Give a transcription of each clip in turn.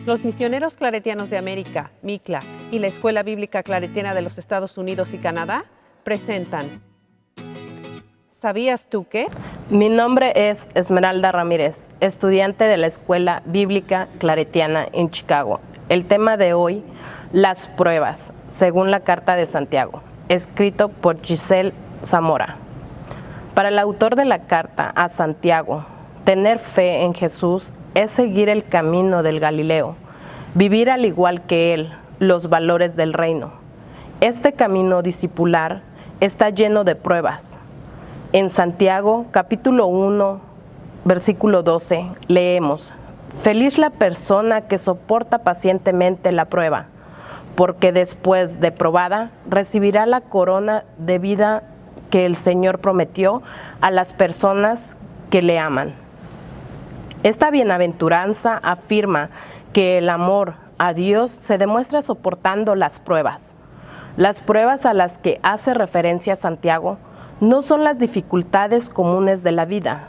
Los Misioneros Claretianos de América, MICLA, y la Escuela Bíblica Claretiana de los Estados Unidos y Canadá presentan ¿Sabías tú qué? Mi nombre es Esmeralda Ramírez, estudiante de la Escuela Bíblica Claretiana en Chicago. El tema de hoy, las pruebas, según la Carta de Santiago, escrito por Giselle Zamora. Para el autor de la Carta a Santiago, tener fe en Jesús es seguir el camino del Galileo, vivir al igual que Él los valores del reino. Este camino discipular está lleno de pruebas. En Santiago, capítulo 1, versículo 12, leemos: Feliz la persona que soporta pacientemente la prueba, porque después de probada recibirá la corona de vida que el Señor prometió a las personas que le aman. Esta bienaventuranza afirma que el amor a Dios se demuestra soportando las pruebas. Las pruebas a las que hace referencia Santiago no son las dificultades comunes de la vida,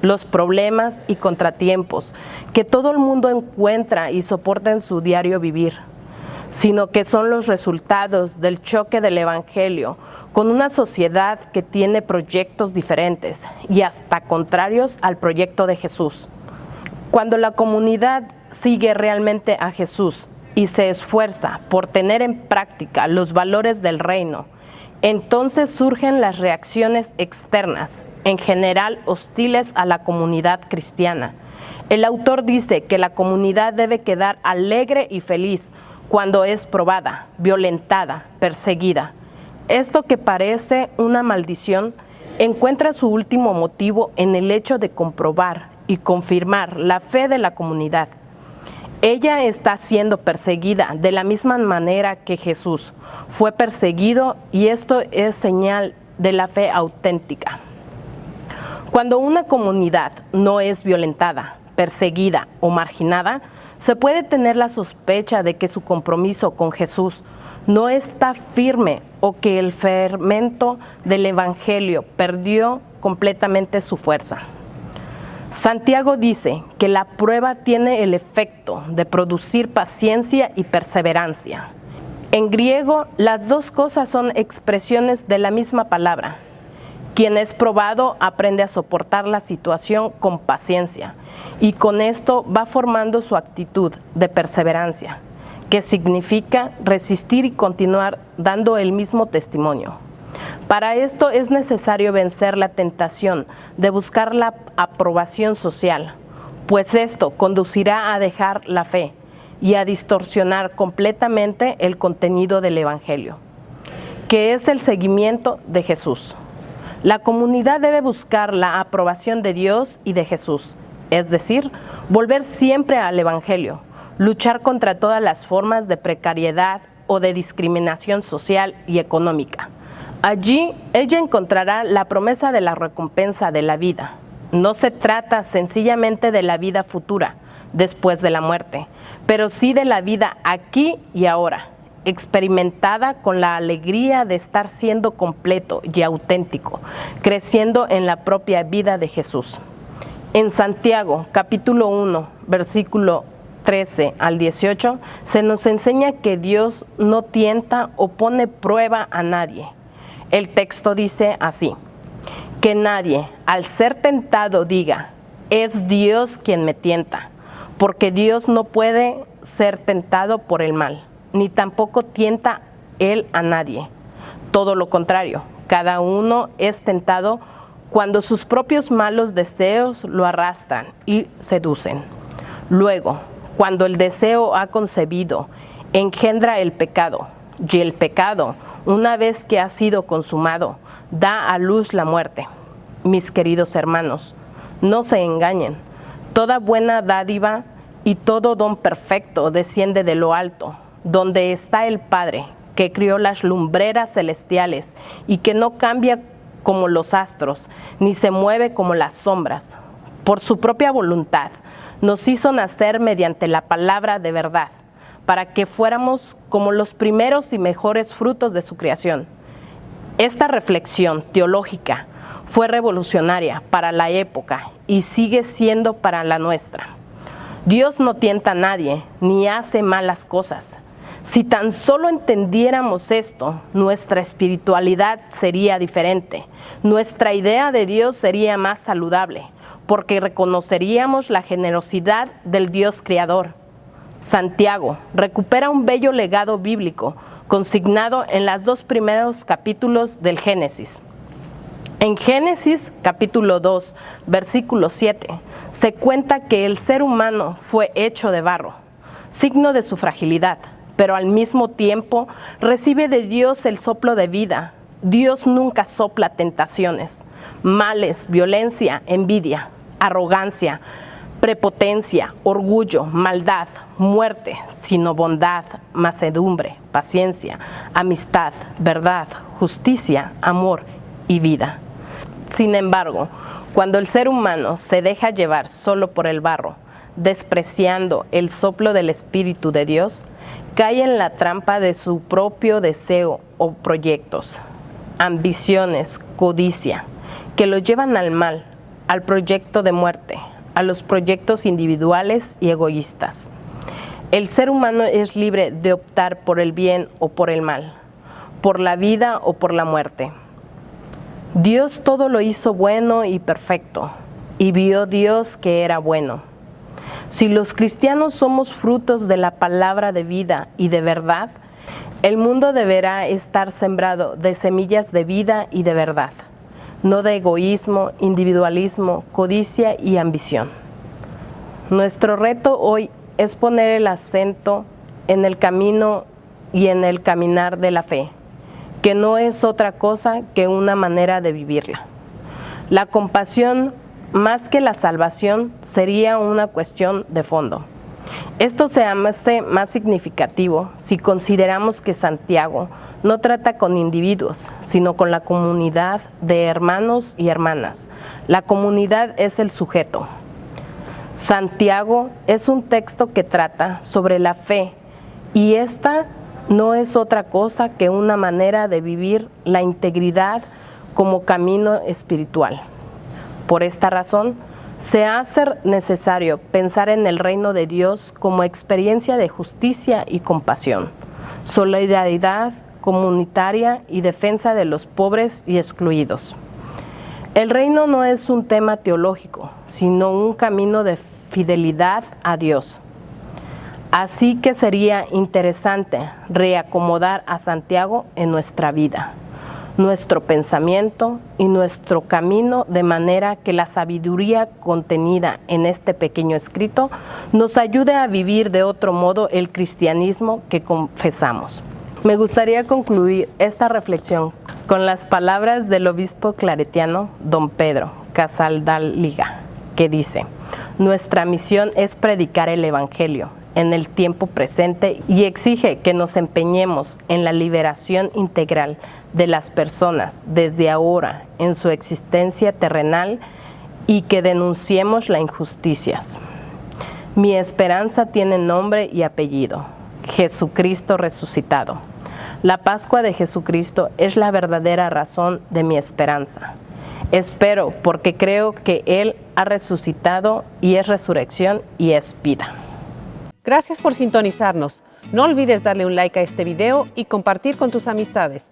los problemas y contratiempos que todo el mundo encuentra y soporta en su diario vivir, sino que son los resultados del choque del Evangelio con una sociedad que tiene proyectos diferentes y hasta contrarios al proyecto de Jesús. Cuando la comunidad sigue realmente a Jesús y se esfuerza por tener en práctica los valores del reino, entonces surgen las reacciones externas, en general hostiles a la comunidad cristiana. El autor dice que la comunidad debe quedar alegre y feliz cuando es probada, violentada, perseguida. Esto que parece una maldición encuentra su último motivo en el hecho de comprobar y confirmar la fe de la comunidad. Ella está siendo perseguida de la misma manera que Jesús fue perseguido, y esto es señal de la fe auténtica. Cuando una comunidad no es violentada, perseguida o marginada, se puede tener la sospecha de que su compromiso con Jesús no está firme o que el fermento del Evangelio perdió completamente su fuerza. Santiago dice que la prueba tiene el efecto de producir paciencia y perseverancia. En griego, las dos cosas son expresiones de la misma palabra. Quien es probado aprende a soportar la situación con paciencia y con esto va formando su actitud de perseverancia, que significa resistir y continuar dando el mismo testimonio. Para esto es necesario vencer la tentación de buscar la aprobación social, pues esto conducirá a dejar la fe y a distorsionar completamente el contenido del Evangelio, que es el seguimiento de Jesús. La comunidad debe buscar la aprobación de Dios y de Jesús, es decir, volver siempre al Evangelio, luchar contra todas las formas de precariedad o de discriminación social y económica. Allí ella encontrará la promesa de la recompensa de la vida. No se trata sencillamente de la vida futura, después de la muerte, pero sí de la vida aquí y ahora, experimentada con la alegría de estar siendo completo y auténtico, creciendo en la propia vida de Jesús. En Santiago, capítulo 1, versículo 13 al 18, se nos enseña que Dios no tienta o pone prueba a nadie. El texto dice así: que nadie, al ser tentado, diga, es Dios quien me tienta, porque Dios no puede ser tentado por el mal, ni tampoco tienta Él a nadie. Todo lo contrario, cada uno es tentado cuando sus propios malos deseos lo arrastran y seducen. Luego, cuando el deseo ha concebido, engendra el pecado, y el pecado, una vez que ha sido consumado, da a luz la muerte. Mis queridos hermanos, no se engañen. Toda buena dádiva y todo don perfecto desciende de lo alto, donde está el Padre, que crió las lumbreras celestiales y que no cambia como los astros, ni se mueve como las sombras. Por su propia voluntad, nos hizo nacer mediante la palabra de verdad, para que fuéramos como los primeros y mejores frutos de su creación. Esta reflexión teológica fue revolucionaria para la época y sigue siendo para la nuestra. Dios no tienta a nadie, ni hace malas cosas. Si tan solo entendiéramos esto, nuestra espiritualidad sería diferente. Nuestra idea de Dios sería más saludable, porque reconoceríamos la generosidad del Dios creador. Santiago recupera un bello legado bíblico consignado en los 2 primeros capítulos del Génesis. En Génesis capítulo 2, versículo 7, se cuenta que el ser humano fue hecho de barro, signo de su fragilidad, pero al mismo tiempo recibe de Dios el soplo de vida. Dios nunca sopla tentaciones, males, violencia, envidia, arrogancia, prepotencia, orgullo, maldad, muerte, sino bondad, mansedumbre, paciencia, amistad, verdad, justicia, amor y vida. Sin embargo, cuando el ser humano se deja llevar solo por el barro, despreciando el soplo del Espíritu de Dios, cae en la trampa de su propio deseo o proyectos, ambiciones, codicia, que lo llevan al mal, al proyecto de muerte, a los proyectos individuales y egoístas. El ser humano es libre de optar por el bien o por el mal, por la vida o por la muerte. Dios todo lo hizo bueno y perfecto, y vio Dios que era bueno. Si los cristianos somos frutos de la palabra de vida y de verdad, el mundo deberá estar sembrado de semillas de vida y de verdad, no de egoísmo, individualismo, codicia y ambición. Nuestro reto hoy es poner el acento en el camino y en el caminar de la fe, que no es otra cosa que una manera de vivirla. La compasión, más que la salvación, sería una cuestión de fondo. Esto se hace más significativo si consideramos que Santiago no trata con individuos, sino con la comunidad de hermanos y hermanas. La comunidad es el sujeto. Santiago es un texto que trata sobre la fe, y esta no es otra cosa que una manera de vivir la integridad como camino espiritual. Por esta razón, se hace necesario pensar en el reino de Dios como experiencia de justicia y compasión, solidaridad comunitaria y defensa de los pobres y excluidos. El reino no es un tema teológico, sino un camino de fidelidad a Dios. Así que sería interesante reacomodar a Santiago en nuestra vida, nuestro pensamiento y nuestro camino, de manera que la sabiduría contenida en este pequeño escrito nos ayude a vivir de otro modo el cristianismo que confesamos. Me gustaría concluir esta reflexión con las palabras del obispo claretiano don Pedro Casaldáliga, que dice: nuestra misión es predicar el Evangelio en el tiempo presente y exige que nos empeñemos en la liberación integral de las personas desde ahora en su existencia terrenal y que denunciemos las injusticias. Mi esperanza tiene nombre y apellido: Jesucristo resucitado. La Pascua de Jesucristo es la verdadera razón de mi esperanza. Espero porque creo que Él ha resucitado y es resurrección y es vida. Gracias por sintonizarnos. No olvides darle un like a este video y compartir con tus amistades.